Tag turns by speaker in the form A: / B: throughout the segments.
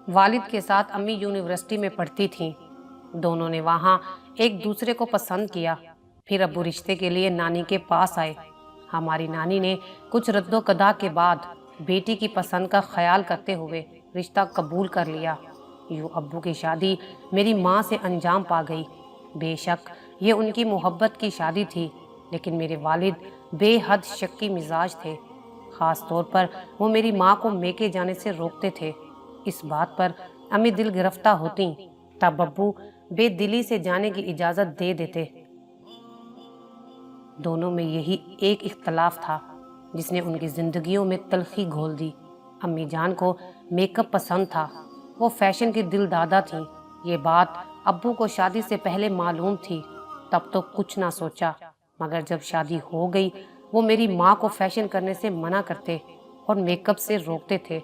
A: والد کے ساتھ امی یونیورسٹی میں پڑھتی تھیں۔ دونوں نے وہاں ایک دوسرے کو پسند کیا۔ پھر ابو رشتے کے لیے نانی کے پاس آئے۔ ہماری نانی نے کچھ رد و قدا کے بعد بیٹی کی پسند کا خیال کرتے ہوئے رشتہ قبول کر لیا۔ یوں ابو کی شادی میری ماں سے انجام پا گئی۔ بے شک یہ ان کی محبت کی شادی تھی، لیکن میرے والد بے حد شکی مزاج تھے۔ خاص طور پر وہ میری ماں کو میکے جانے سے روکتے تھے۔ اس بات پر امی دل گرفتہ ہوتی، تب ابو بے دلی سے جانے کی اجازت دے دیتے۔ دونوں میں یہی ایک اختلاف تھا جس نے ان کی زندگیوں میں تلخی گھول دی۔ امی جان کو میک اپ پسند تھا، وہ فیشن کی دل دادا تھیں۔ یہ بات ابو کو شادی سے پہلے معلوم تھی، تب تو کچھ نہ سوچا، مگر جب شادی ہو گئی وہ میری ماں کو فیشن کرنے سے منع کرتے اور میک اپ سے روکتے تھے۔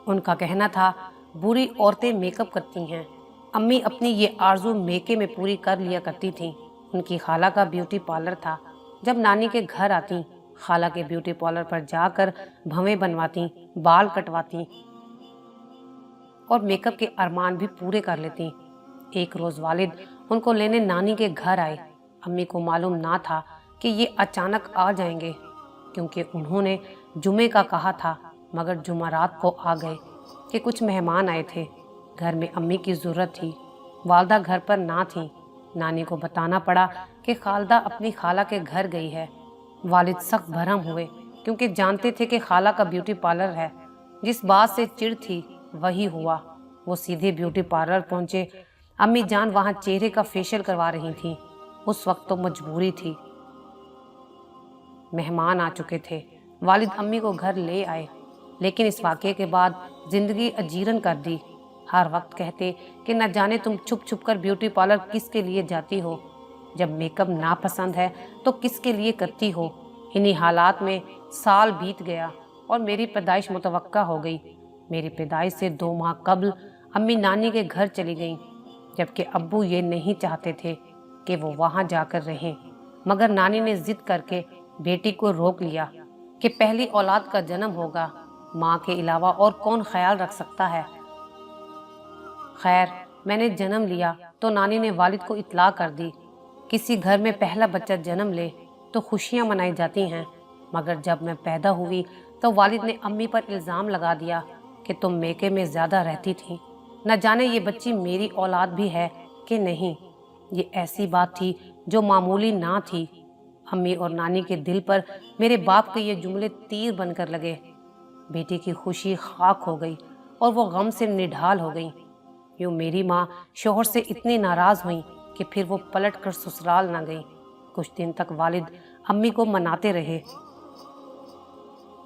A: ان کا کہنا تھا بری عورتیں میک اپ کرتی ہیں۔ امی اپنی یہ آرزو میکے میں پوری کر لیا کرتی تھیں۔ ان کی خالہ کا بیوٹی پارلر تھا۔ جب نانی کے گھر آتی، خالہ کے بیوٹی پارلر پر جا کر بھویں بنواتی، بال کٹواتی اور میک اپ کے ارمان بھی پورے کر لیتی۔ ایک روز والد ان کو لینے نانی کے گھر آئے۔ امی کو معلوم نہ تھا کہ یہ اچانک آ جائیں گے، کیونکہ انہوں نے جمعے کا کہا تھا، مگر جمعرات کو آ گئے کہ کچھ مہمان آئے تھے۔ گھر میں امی کی ضرورت تھی۔ والدہ گھر پر نہ تھیں۔ نانی کو بتانا پڑا کہ خالدہ اپنی خالہ کے گھر گئی ہے۔ والد سخت بھرم ہوئے، کیونکہ جانتے تھے کہ خالہ کا بیوٹی پارلر ہے۔ جس بات سے چڑ تھی وہی ہوا۔ وہ سیدھے بیوٹی پارلر پہنچے۔ امی جان وہاں چہرے کا فیشل کروا رہی تھیں۔ اس وقت تو مجبوری تھی۔ مہمان آ چکے تھے۔ والد امی کو گھر لے آئے، لیکن اس واقعے کے بعد زندگی اجیرن کر دی۔ ہر وقت کہتے کہ نہ جانے تم چھپ چھپ کر بیوٹی پارلر کس کے لیے جاتی ہو؟ جب میک اپ ناپسند ہے تو کس کے لیے کرتی ہو؟ انہی حالات میں سال بیت گیا اور میری پیدائش متوقع ہو گئی۔ میری پیدائش سے 2 ماہ قبل امی نانی کے گھر چلی گئیں، جبکہ ابو یہ نہیں چاہتے تھے کہ وہ وہاں جا کر رہیں، مگر نانی نے ضد کر کے بیٹی کو روک لیا کہ پہلی اولاد کا جنم ہوگا، ماں کے علاوہ اور کون خیال رکھ سکتا ہے۔ خیر، میں نے جنم لیا تو نانی نے والد کو اطلاع کر دی۔ کسی گھر میں پہلا بچہ جنم لے تو خوشیاں منائی جاتی ہیں، مگر جب میں پیدا ہوئی تو والد نے امی پر الزام لگا دیا کہ تم میکے میں زیادہ رہتی تھی، نہ جانے یہ بچی میری اولاد بھی ہے کہ نہیں۔ یہ ایسی بات تھی جو معمولی نہ تھی۔ امی اور نانی کے دل پر میرے باپ کے یہ جملے تیر بن کر لگے۔ بیٹی کی خوشی خاک ہو گئی اور وہ غم سے نڈھال ہو گئی۔ یوں میری ماں شوہر سے اتنی ناراض ہوئیں کہ پھر وہ پلٹ کر سسرال نہ گئی۔ کچھ دن تک والد امی کو مناتے رہے،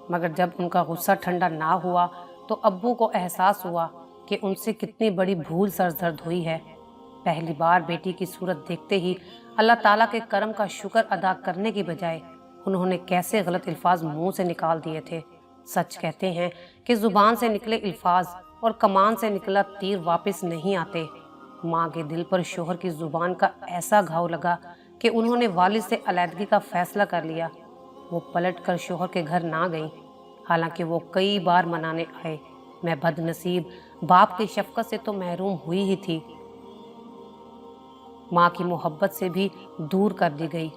A: مگر جب ان کا غصہ ٹھنڈا نہ ہوا تو ابو کو احساس ہوا کہ ان سے کتنی بڑی بھول سرزد ہوئی ہے۔ پہلی بار بیٹی کی صورت دیکھتے ہی اللہ تعالیٰ کے کرم کا شکر ادا کرنے کی بجائے انہوں نے کیسے غلط الفاظ منہ سے نکال دیے تھے۔ سچ کہتے ہیں کہ زبان سے نکلے الفاظ اور کمان سے نکلا تیر واپس نہیں آتے۔ ماں کے دل پر شوہر کی زبان کا ایسا گھاؤ لگا کہ انہوں نے والد سے علیحدگی کا فیصلہ کر لیا۔ وہ پلٹ کر شوہر کے گھر نہ گئیں، حالانکہ وہ کئی بار منانے آئے۔ میں بد نصیب باپ کی شفقت سے تو محروم ہوئی ہی تھی، ماں کی محبت سے بھی دور کر دی گئی۔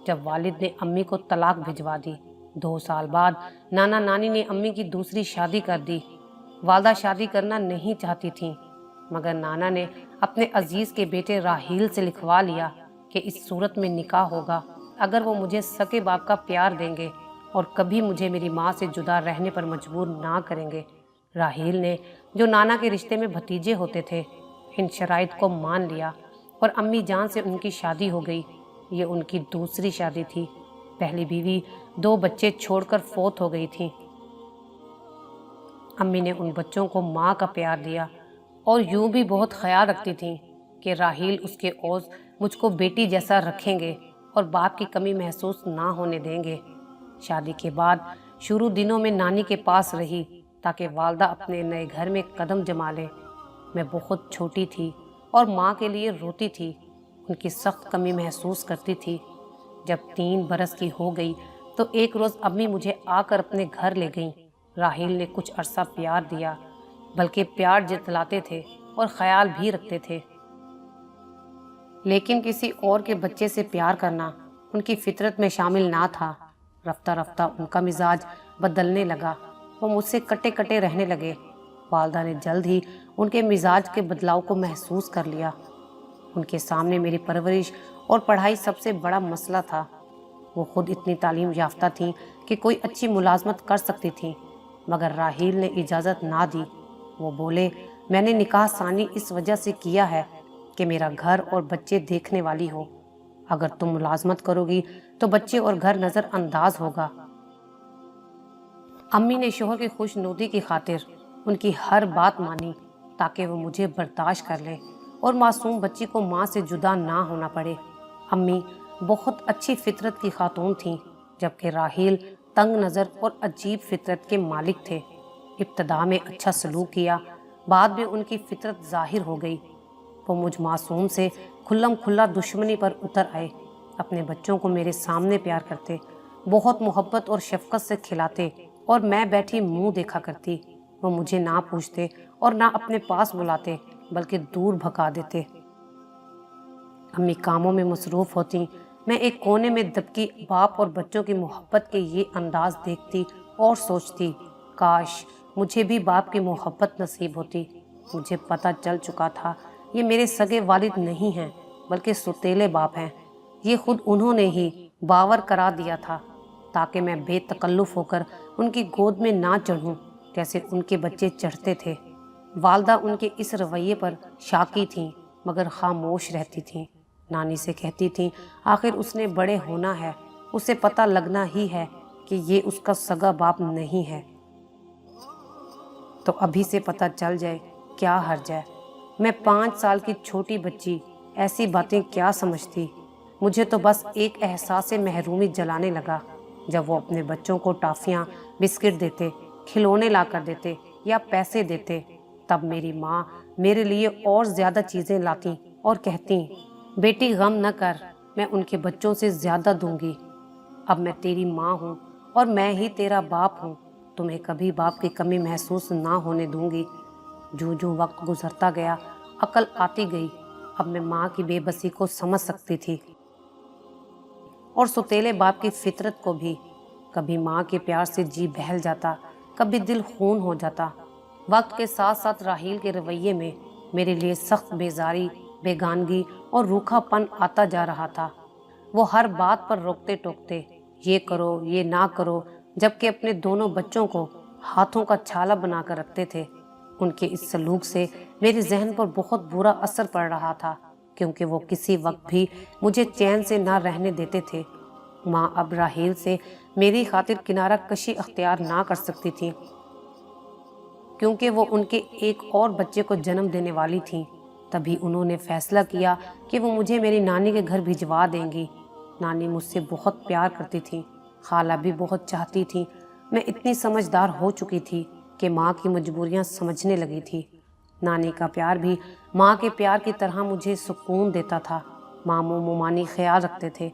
A: جب والد نے امی کو طلاق بھجوا دی، 2 سال بعد نانا نانی نے امی کی دوسری شادی کر دی۔ والدہ شادی کرنا نہیں چاہتی تھیں، مگر نانا نے اپنے عزیز کے بیٹے راحیل سے لکھوا لیا کہ اس صورت میں نکاح ہوگا اگر وہ مجھے سکے باپ کا پیار دیں گے اور کبھی مجھے میری ماں سے جدا رہنے پر مجبور نہ کریں گے۔ راحیل نے، جو نانا کے رشتے میں بھتیجے ہوتے تھے، ان شرائط کو مان لیا اور امی جان سے ان کی شادی ہو گئی۔ یہ ان کی دوسری شادی تھی۔ پہلی بیوی 2 بچے چھوڑ کر فوت ہو گئی تھی۔ امی نے ان بچوں کو ماں کا پیار دیا اور یوں بھی بہت خیال رکھتی تھیں کہ راحیل اس کے اوز مجھ کو بیٹی جیسا رکھیں گے اور باپ کی کمی محسوس نہ ہونے دیں گے۔ شادی کے بعد شروع دنوں میں نانی کے پاس رہی تاکہ والدہ اپنے نئے گھر میں قدم جما لے۔ میں بہت چھوٹی تھی اور ماں کے لیے روتی تھی، ان کی سخت کمی محسوس کرتی تھی۔ جب 3 برس کی ہو گئی تو ایک روز امی مجھے آ کر اپنے گھر لے گئیں۔ راحیل نے کچھ عرصہ پیار دیا، بلکہ پیار جتلاتے تھے اور خیال بھی رکھتے تھے۔ لیکن کسی اور کے بچے سے پیار کرنا ان کی فطرت میں شامل نہ تھا۔ رفتہ رفتہ ان کا مزاج بدلنے لگا، وہ مجھ سے کٹے کٹے رہنے لگے۔ والدہ نے جلد ہی ان کے مزاج کے بدلاؤ کو محسوس کر لیا۔ ان کے سامنے میری پرورش اور پڑھائی سب سے بڑا مسئلہ تھا۔ وہ خود اتنی تعلیم یافتہ تھیں کہ کوئی اچھی ملازمت کر سکتی تھیں، مگر راحیل نے اجازت نہ دی۔ وہ بولے، میں نے نکاح ثانی اس وجہ سے کیا ہے کہ میرا گھر اور بچے دیکھنے والی ہو۔ اگر تم ملازمت کرو گی تو بچے اور گھر نظر انداز ہوگا۔ امی نے شوہر کی خوش نودی کی خاطر ان کی ہر بات مانی تاکہ وہ مجھے برداشت کر لے اور معصوم بچی کو ماں سے جدا نہ ہونا پڑے۔ امی بہت اچھی فطرت کی خاتون تھیں، جبکہ راحیل تنگ نظر اور عجیب فطرت کے مالک تھے۔ ابتدا میں اچھا سلوک کیا، بعد میں ان کی فطرت ظاہر ہو گئی۔ وہ مجھ معصوم سے کھلم کھلا دشمنی پر اتر آئے۔ اپنے بچوں کو میرے سامنے پیار کرتے، بہت محبت اور شفقت سے کھلاتے، اور میں بیٹھی منہ دیکھا کرتی۔ وہ مجھے نہ پوچھتے اور نہ اپنے پاس بلاتے، بلکہ دور بھگا دیتے۔ امی کاموں میں مصروف ہوتی، میں ایک کونے میں دبکی باپ اور بچوں کی محبت کے یہ انداز دیکھتی اور سوچتی، کاش مجھے بھی باپ کی محبت نصیب ہوتی۔ مجھے پتہ چل چکا تھا یہ میرے سگے والد نہیں ہیں بلکہ سوتیلے باپ ہیں۔ یہ خود انہوں نے ہی باور کرا دیا تھا تاکہ میں بے تکلف ہو کر ان کی گود میں نہ چڑھوں جیسے ان کے بچے چڑھتے تھے۔ والدہ ان کے اس رویے پر شاکی تھیں، مگر خاموش رہتی تھیں۔ نانی سے کہتی تھیں، آخر اس نے بڑے ہونا ہے، اسے پتہ لگنا ہی ہے کہ یہ اس کا سگا باپ نہیں ہے، تو ابھی سے پتہ چل جائے، کیا حرج ہے۔ میں 5 سال کی چھوٹی بچی ایسی باتیں کیا سمجھتی۔ مجھے تو بس ایک احساس محرومی جلانے لگا جب وہ اپنے بچوں کو ٹافیاں، بسکٹ دیتے، کھلونے لا کر دیتے یا پیسے دیتے۔ تب میری ماں میرے لیے اور زیادہ چیزیں لاتی اور کہتی، بیٹی غم نہ کر، میں ان کے بچوں سے زیادہ دوں گی۔ اب میں تیری ماں ہوں اور میں ہی تیرا باپ ہوں، تمہیں کبھی باپ کی کمی محسوس نہ ہونے دوں گی۔ جو جو وقت گزرتا گیا عقل آتی گئی۔ اب میں ماں کی بے بسی کو سمجھ سکتی تھی اور سوتیلے باپ کی فطرت کو بھی۔ کبھی ماں کے پیار سے جی بہل جاتا، کبھی دل خون ہو جاتا۔ وقت کے ساتھ ساتھ راحیل کے رویے میں میرے لیے سخت بیزاری، بیگانگی اور روکھا پن آتا جا رہا تھا۔ وہ ہر بات پر روکتے ٹوکتے، یہ کرو یہ نہ کرو، جبکہ اپنے دونوں بچوں کو ہاتھوں کا چھالا بنا کر رکھتے تھے۔ ان کے اس سلوک سے میرے ذہن پر بہت برا اثر پڑ رہا تھا، کیونکہ وہ کسی وقت بھی مجھے چین سے نہ رہنے دیتے تھے۔ ماں اب راحیل سے میری خاطر کنارہ کشی اختیار نہ کر سکتی تھی، کیونکہ وہ ان کے ایک اور بچے کو جنم دینے والی تھیں۔ تبھی انہوں نے فیصلہ کیا کہ وہ مجھے میری نانی کے گھر بھجوا دیں گی۔ نانی مجھ سے بہت پیار کرتی تھی، خالہ بھی بہت چاہتی تھی۔ میں اتنی سمجھدار ہو چکی تھی کہ ماں کی مجبوریاں سمجھنے لگی تھی۔ نانی کا پیار بھی ماں کے پیار کی طرح مجھے سکون دیتا تھا۔ ماموں ممانی خیال رکھتے تھے۔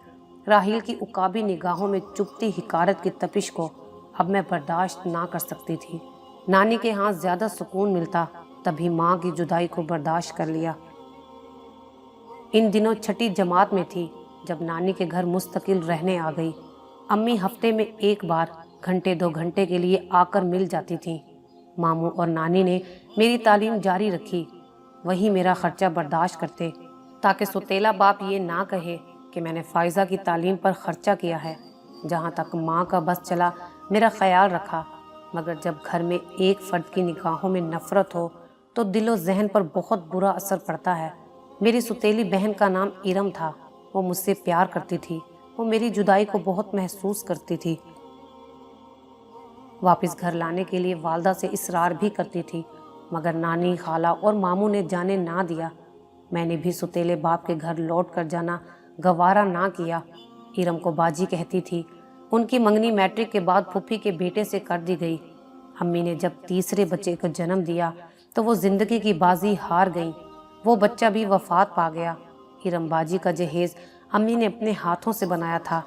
A: راحیل کی عقابی نگاہوں میں چبھتی حقارت کی تپش کو اب میں برداشت نہ کر سکتی تھی۔ نانی کے ہاں زیادہ سکون ملتا، تبھی ماں کی جدائی کو برداشت کر لیا۔ ان دنوں چھٹی جماعت میں تھی جب نانی کے گھر مستقل رہنے آ گئی۔ امی ہفتے میں ایک بار گھنٹے 2 گھنٹے کے لیے آ کر مل جاتی تھیں۔ ماموں اور نانی نے میری تعلیم جاری رکھی، وہی میرا خرچہ برداشت کرتے تاکہ سوتیلا باپ یہ نہ کہے کہ میں نے فائزہ کی تعلیم پر خرچہ کیا ہے۔ جہاں تک ماں کا بس چلا میرا خیال رکھا، مگر جب گھر میں ایک فرد کی نگاہوں میں نفرت ہو تو دل و ذہن پر بہت برا اثر پڑتا ہے۔ میری سوتیلی بہن کا نام ارم تھا، وہ مجھ سے پیار کرتی تھی، وہ میری جدائی کو بہت محسوس کرتی تھی۔ واپس گھر لانے کے لیے والدہ سے اصرار بھی کرتی تھی، مگر نانی، خالہ اور ماموں نے جانے نہ دیا۔ میں نے بھی سوتیلے باپ کے گھر لوٹ کر جانا گوارا نہ کیا۔ ارم کو باجی کہتی تھی۔ ان کی منگنی میٹرک کے بعد پھوپھی کے بیٹے سے کر دی گئی۔ امی نے جب تیسرے بچے کو جنم دیا تو وہ زندگی کی بازی ہار گئیں۔ وہ بچہ بھی وفات پا گیا۔ ارم باجی کا جہیز امی نے اپنے ہاتھوں سے بنایا تھا۔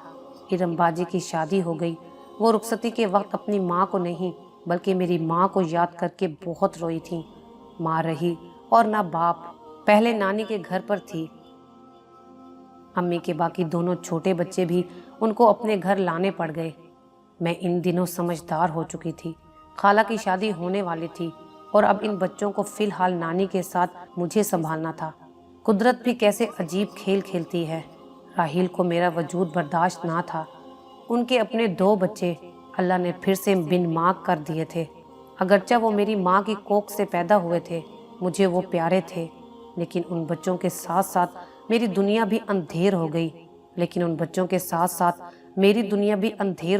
A: ارم باجی کی شادی ہو گئی۔ وہ رخصتی کے وقت اپنی ماں کو نہیں بلکہ میری ماں کو یاد کر کے بہت روئی تھی۔ ماں رہی اور نہ باپ، پہلے نانی کے گھر پر تھی۔ امی کے باقی دونوں چھوٹے بچے بھی ان کو اپنے گھر لانے پڑ گئے۔ میں ان دنوں سمجھدار ہو چکی تھی، خالہ کی شادی ہونے والی تھی اور اب ان بچوں کو فی الحال نانی کے ساتھ مجھے سنبھالنا تھا۔ قدرت بھی کیسے عجیب کھیل کھیلتی ہے۔ راحیل کو میرا وجود برداشت نہ تھا۔ ان کے اپنے 2 بچے اللہ نے پھر سے بن ماں کر دیے تھے۔ اگرچہ وہ میری ماں کی کوکھ سے پیدا ہوئے تھے، مجھے وہ پیارے تھے، لیکن ان بچوں کے ساتھ ساتھ میری دنیا بھی اندھیر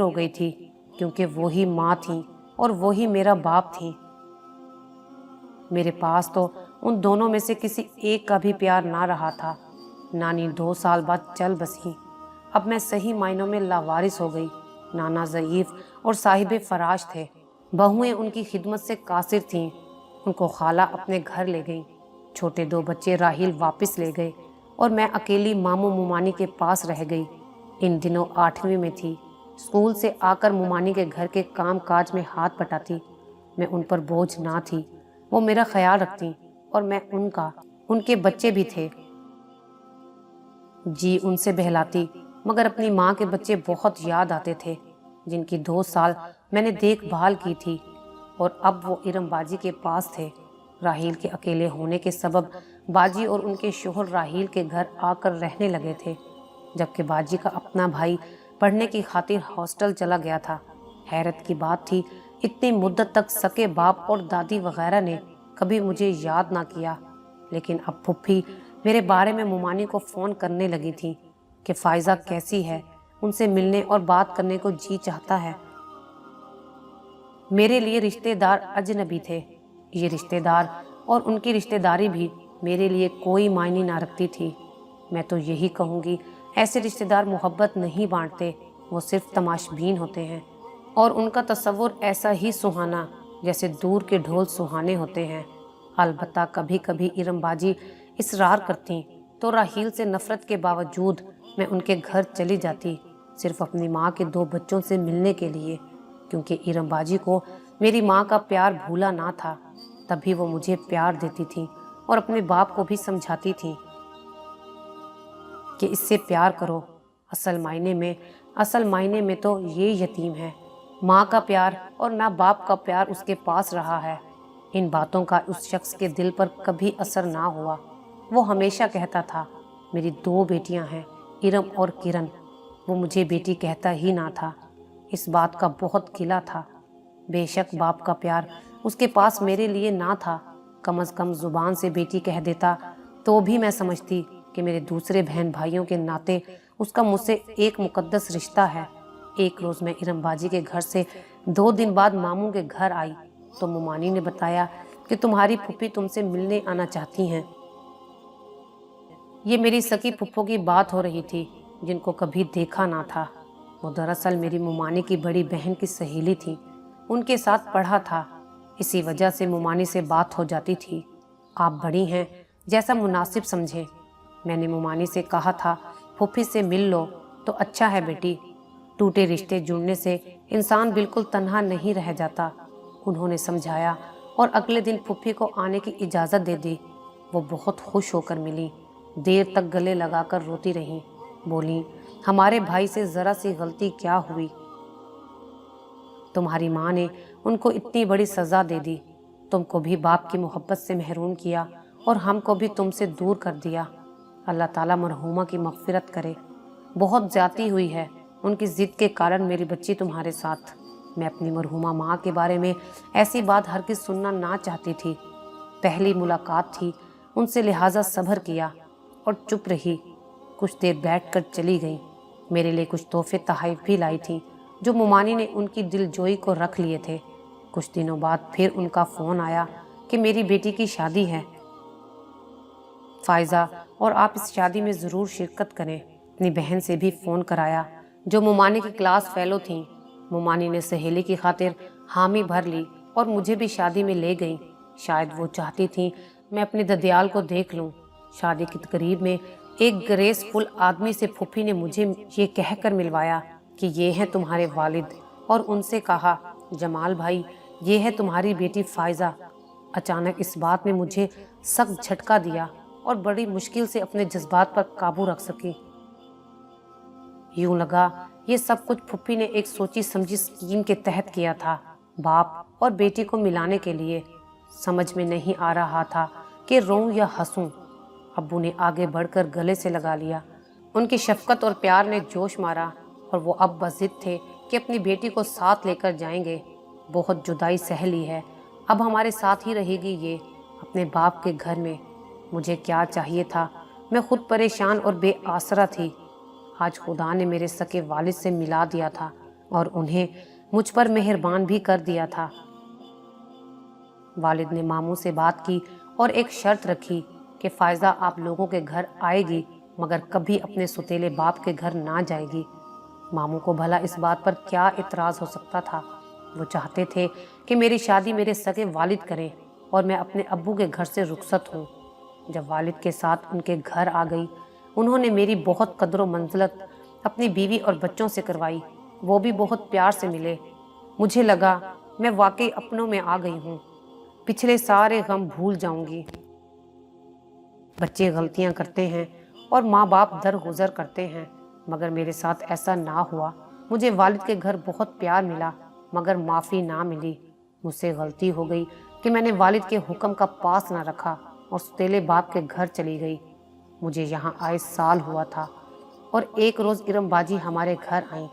A: ہو گئی تھی، کیونکہ وہی ماں تھیں اور وہی میرا باپ تھیں۔ میرے پاس تو ان دونوں میں سے کسی ایک کا بھی پیار نہ رہا تھا۔ نانی 2 سال بعد چل بسیں۔ اب میں صحیح معنوں میں لاوارث ہو گئی۔ نانا ضعیف اور صاحب فراش تھے، بہویں ان کی خدمت سے قاصر تھیں۔ ان کو خالہ اپنے گھر لے گئیں۔ چھوٹے 2 بچے راحیل واپس لے گئے اور میں اکیلی ماموں مومانی کے پاس رہ گئی۔ ان دنوں 8ویں میں تھی۔ اسکول سے آ کر مومانی کے گھر کے کام کاج میں ہاتھ بٹاتی۔ میں ان پر بوجھ نہ تھی، وہ میرا خیال رکھتی اور میں ان کا۔ ان کے بچے بھی تھے، جی ان سے بہلاتی، مگر اپنی ماں کے بچے بہت یاد آتے تھے، جن کی 2 سال میں نے دیکھ بھال کی تھی، اور اب وہ ارم باجی کے پاس تھے۔ راحیل کے اکیلے ہونے کے سبب باجی اور ان کے شوہر راحیل کے گھر آ کر رہنے لگے تھے، جبکہ باجی کا اپنا بھائی پڑھنے کی خاطر ہاسٹل چلا گیا تھا۔ حیرت کی بات تھی، اتنی مدت تک سکے باپ اور دادی وغیرہ نے کبھی مجھے یاد نہ کیا، لیکن اب پھپھی میرے بارے میں مومانی کو فون کرنے لگی تھی کہ فائزہ کیسی ہے، ان سے ملنے اور بات کرنے کو جی چاہتا ہے۔ میرے لیے رشتے دار اجنبی تھے۔ یہ رشتے دار اور ان کی رشتے داری بھی میرے لیے کوئی معنی نہ رکھتی تھی۔ میں تو یہی کہوں گی، ایسے رشتے دار محبت نہیں بانٹتے، وہ صرف تماشبین ہوتے ہیں، اور ان کا تصور ایسا ہی سہانا جیسے دور کے ڈھول سہانے ہوتے ہیں۔ البتہ کبھی کبھی ارم باجی اصرار کرتی تو راحیل سے نفرت کے باوجود میں ان کے گھر چلی جاتی، صرف اپنی ماں کے 2 بچوں سے ملنے کے لیے، کیونکہ ارم باجی کو میری ماں کا پیار بھولا نہ تھا۔ تبھی وہ مجھے پیار دیتی تھی اور اپنے باپ کو بھی سمجھاتی تھی کہ اس سے پیار کرو، اصل معنی میں تو یہ یتیم ہے، ماں کا پیار اور نہ باپ کا پیار اس کے پاس رہا ہے۔ ان باتوں کا اس شخص کے دل پر کبھی اثر نہ ہوا۔ وہ ہمیشہ کہتا تھا، میری 2 بیٹیاں ہیں، ارم اور کرن۔ وہ مجھے بیٹی کہتا ہی نہ تھا، اس بات کا بہت گلہ تھا۔ بے شک باپ کا پیار اس کے پاس میرے لیے نہ تھا، کم از کم زبان سے بیٹی کہہ دیتا تو بھی میں سمجھتی کہ میرے دوسرے بہن بھائیوں کے ناطے اس کا مجھ سے ایک مقدس رشتہ ہے۔ ایک روز میں ارم باجی کے گھر سے 2 دن بعد ماموں کے گھر آئی تو مومانی نے بتایا کہ تمہاری پھپھی تم سے ملنے آنا چاہتی ہیں۔ یہ میری سکی پھپھو کی بات ہو رہی تھی، جن کو کبھی دیکھا نہ تھا۔ وہ دراصل میری مومانی کی بڑی بہن کی سہیلی تھی، ان کے ساتھ پڑھا تھا، اسی وجہ سے مومانی سے بات ہو جاتی تھی۔ آپ بڑی ہیں، جیسا مناسب سمجھیں۔ میں نے مومانی سے کہا تھا، پھپھی سے مل لو تو اچھا ہے بیٹی، ٹوٹے رشتے جڑنے سے انسان بالکل تنہا نہیں رہ جاتا۔ انہوں نے سمجھایا اور اگلے دن پھپھی کو آنے کی اجازت دے دی۔ وہ بہت خوش ہو کر ملی، دیر تک گلے لگا کر روتی رہیں، بولیں ہمارے بھائی سے ذرا سی غلطی کیا ہوئی، تمہاری ماں نے ان کو اتنی بڑی سزا دے دی، تم کو بھی باپ کی محبت سے محروم کیا اور ہم کو بھی تم سے دور کر دیا۔ اللہ تعالیٰ مرحومہ کی مغفرت کرے، بہت زیادتی ہوئی ہے، ان کی ضد کے کارن میری بچی تمہارے ساتھ۔ میں اپنی مرحومہ ماں کے بارے میں ایسی بات ہرگز سننا نہ چاہتی تھی۔ پہلی ملاقات تھی، ان سے لہٰذا صبر کیا اور چپ رہی۔ کچھ دیر بیٹھ کر چلی گئیں۔ میرے لیے کچھ تحفے تحائف بھی لائی تھیں، جو مومانی نے ان کی دل جوئی کو رکھ لیے تھے۔ کچھ دنوں بعد پھر ان کا فون آیا کہ میری بیٹی کی شادی ہے فائزہ، اور آپ اس شادی میں ضرور شرکت کریں۔ اپنی بہن سے بھی فون کرایا، جو مومانی کی کلاس فیلو تھیں۔ مومانی نے سہیلی کی خاطر حامی بھر لی اور مجھے بھی شادی میں لے گئیں۔ شاید وہ چاہتی تھیں میں اپنی ددیال کو دیکھ لوں۔ شادی کی تقریب میں ایک گریس فل آدمی سے پھپھی نے مجھے یہ کہہ کر ملوایا کہ یہ ہیں تمہارے والد، اور ان سے کہا، جمال بھائی یہ ہے تمہاری بیٹی فائزہ۔ اچانک اس بات نے مجھے سخت جھٹکا دیا اور بڑی مشکل سے اپنے جذبات پر قابو رکھ سکی۔ یوں لگا یہ سب کچھ پھپھی نے ایک سوچی سمجھی اسکیم کے تحت کیا تھا، باپ اور بیٹی کو ملانے کے لیے۔ سمجھ میں نہیں آ رہا تھا کہ روؤں یا ہنسوں۔ ابو نے آگے بڑھ کر گلے سے لگا لیا۔ ان کی شفقت اور پیار نے جوش مارا اور وہ اب بضد تھے کہ اپنی بیٹی کو ساتھ لے کر جائیں گے۔ بہت جدائی سہ لی ہے، اب ہمارے ساتھ ہی رہے گی یہ، اپنے باپ کے گھر میں۔ مجھے کیا چاہیے تھا؟ میں خود پریشان اور بے آسرا تھی۔ آج خدا نے میرے سکے والد سے ملا دیا تھا اور انہیں مجھ پر مہربان بھی کر دیا تھا۔ والد نے ماموں سے بات کی اور ایک شرط رکھی کہ فائزہ آپ لوگوں کے گھر آئے گی مگر کبھی اپنے ستیلے باپ کے گھر نہ جائے گی۔ ماموں کو بھلا اس بات پر کیا اعتراض ہو سکتا تھا؟ وہ چاہتے تھے کہ میری شادی میرے سگے والد کریں اور میں اپنے ابو کے گھر سے رخصت ہوں۔ جب والد کے ساتھ ان کے گھر آ گئی، انہوں نے میری بہت قدر و منزلت اپنی بیوی اور بچوں سے کروائی۔ وہ بھی بہت پیار سے ملے۔ مجھے لگا میں واقعی اپنوں میں آ گئی ہوں، پچھلے سارے غم بھول جاؤں گی۔ بچے غلطیاں کرتے ہیں اور ماں باپ درگزر کرتے ہیں، مگر میرے ساتھ ایسا نہ ہوا۔ مجھے والد کے گھر بہت پیار ملا مگر معافی نہ ملی۔ مجھ سے غلطی ہو گئی کہ میں نے والد کے حکم کا پاس نہ رکھا اور ستیلے باپ کے گھر چلی گئی۔ مجھے یہاں آئے سال ہوا تھا اور ایک روز ارم باجی ہمارے گھر آئیں۔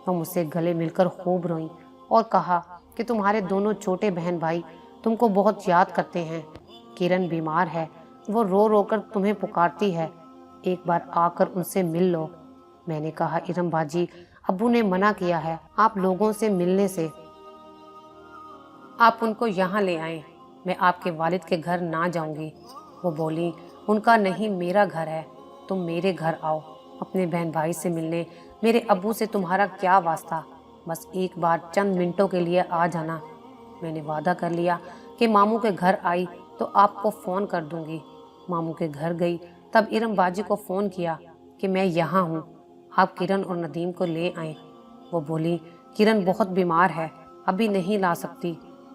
A: وہ مجھ سے گلے مل کر خوب روئیں اور کہا کہ تمہارے دونوں چھوٹے بہن بھائی تم کو بہت یاد کرتے ہیں۔ کرن بیمار ہے، وہ رو رو کر تمہیں پکارتی ہے، ایک بار آ کر ان سے مل لو۔ میں نے کہا ارم باجی، ابو نے منع کیا ہے آپ لوگوں سے ملنے سے، آپ ان کو یہاں لے آئیں، میں آپ کے والد کے گھر نہ جاؤں گی۔ وہ بولی ان کا نہیں میرا گھر ہے، تم میرے گھر آؤ اپنے بہن بھائی سے ملنے، میرے ابو سے تمہارا کیا واسطہ، بس ایک بار چند منٹوں کے لیے آ جانا۔ میں نے وعدہ کر لیا کہ ماموں کے گھر آئی تو آپ کو فون کر دوں گی۔ ماموں کے گھر گئی تب ارم باجی کو فون کیا کہ میں یہاں ہوں، آپ کرن اور ندیم کو لے آئیں۔ وہ بولی کرن بہت بیمار ہے، ابھی نہیں لا سکتی،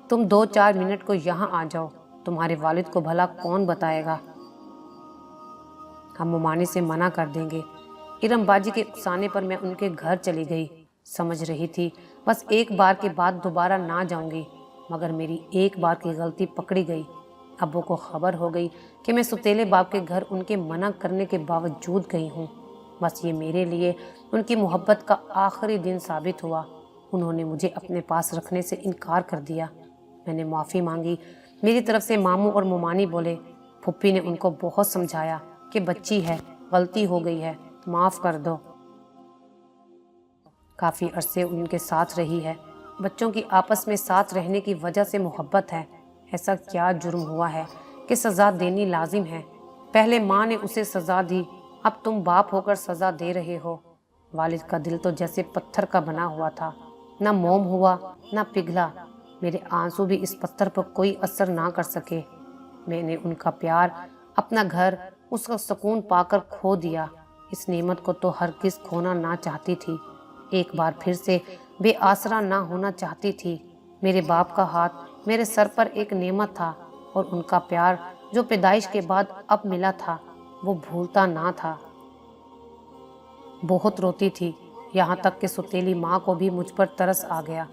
A: تم 2-4 منٹ کو یہاں آ جاؤ، تمہارے والد کو بھلا کون بتائے گا، ہم ممانے سے منع کر دیں گے۔ ارم باجی کے اکسانے پر میں ان کے گھر چلی گئی۔ سمجھ رہی تھی بس ایک بار کے بعد دوبارہ نہ جاؤں گی، مگر میری ایک بار کی غلطی پکڑی گئی۔ ابو کو خبر ہو گئی کہ میں ستیلے باپ کے گھر ان کے منع کرنے کے باوجود گئی ہوں۔ بس یہ میرے لیے ان کی محبت کا آخری دن ثابت ہوا۔ انہوں نے مجھے اپنے پاس رکھنے سے انکار کر دیا۔ میں نے معافی مانگی۔ میری طرف سے ماموں اور ممانی بولے، پھپھی نے ان کو بہت سمجھایا کہ بچی ہے، غلطی ہو گئی ہے، معاف کر دو۔ کافی عرصے ان کے ساتھ رہی ہے، بچوں کی آپس میں ساتھ رہنے کی وجہ سے محبت ہے۔ ایسا کیا جرم ہوا ہے کہ سزا دینی لازم ہے؟ پہلے ماں نے اسے سزا دی، اب تم باپ ہو کر سزا دے رہے ہو۔ والد کا دل تو جیسے پتھر کا بنا ہوا تھا، نہ موم ہوا نہ پگھلا۔ میرے آنسو بھی اس پتھر پر کوئی اثر نہ کر سکے۔ میں نے ان کا پیار، اپنا گھر، اس کا سکون پا کر کھو دیا۔ اس نعمت کو تو ہرگز کھونا نہ چاہتی تھی، ایک بار پھر سے بے آسرا نہ ہونا چاہتی تھی۔ میرے باپ کا ہاتھ میرے سر پر ایک نعمت تھا اور ان کا پیار جو پیدائش کے بعد اب ملا تھا وہ بھولتا نہ تھا۔ بہت روتی تھی، یہاں تک کہ ستیلی ماں کو بھی مجھ پر ترس آ گیا۔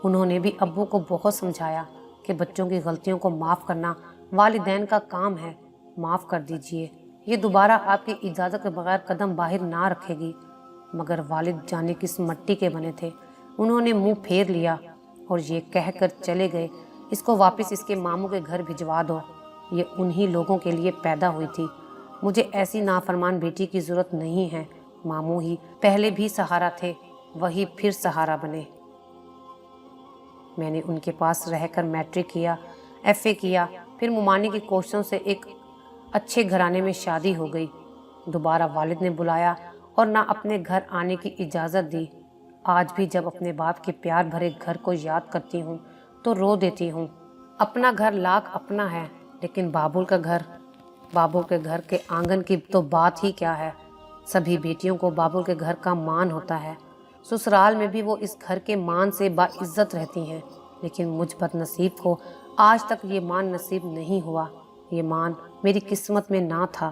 A: انہوں نے بھی ابو کو بہت سمجھایا کہ بچوں کی غلطیوں کو معاف کرنا والدین کا کام ہے، معاف کر دیجئے، یہ دوبارہ آپ کی اجازت کے بغیر قدم باہر نہ رکھے گی۔ مگر والد جانے کس مٹی کے بنے تھے، انہوں نے منہ پھیر لیا اور یہ کہہ کر چلے گئے، اس کو واپس اس کے ماموں کے گھر بھجوا دو، یہ انہی لوگوں کے لیے پیدا ہوئی تھی، مجھے ایسی نافرمان بیٹی کی ضرورت نہیں ہے۔ ماموں ہی پہلے بھی سہارا تھے، وہی پھر سہارا بنے۔ میں نے ان کے پاس رہ کر میٹرک کیا، ایف اے کیا، پھر ممانی کی کوششوں سے ایک اچھے گھرانے میں شادی ہو گئی۔ دوبارہ والد نے بلایا اور نہ اپنے گھر آنے کی اجازت دی۔ آج بھی جب اپنے باپ کے پیار بھرے گھر کو یاد کرتی ہوں تو رو دیتی ہوں۔ اپنا گھر لاکھ اپنا ہے، لیکن بابول کے گھر کے آنگن کی تو بات ہی کیا ہے۔ سبھی بیٹیوں کو بابول کے گھر کا مان ہوتا ہے، سسرال میں بھی وہ اس گھر کے مان سے باعزت رہتی ہیں۔ لیکن مجھ بد نصیب کو آج تک یہ مان نصیب نہیں ہوا۔ یہ مان میری قسمت میں نہ تھا۔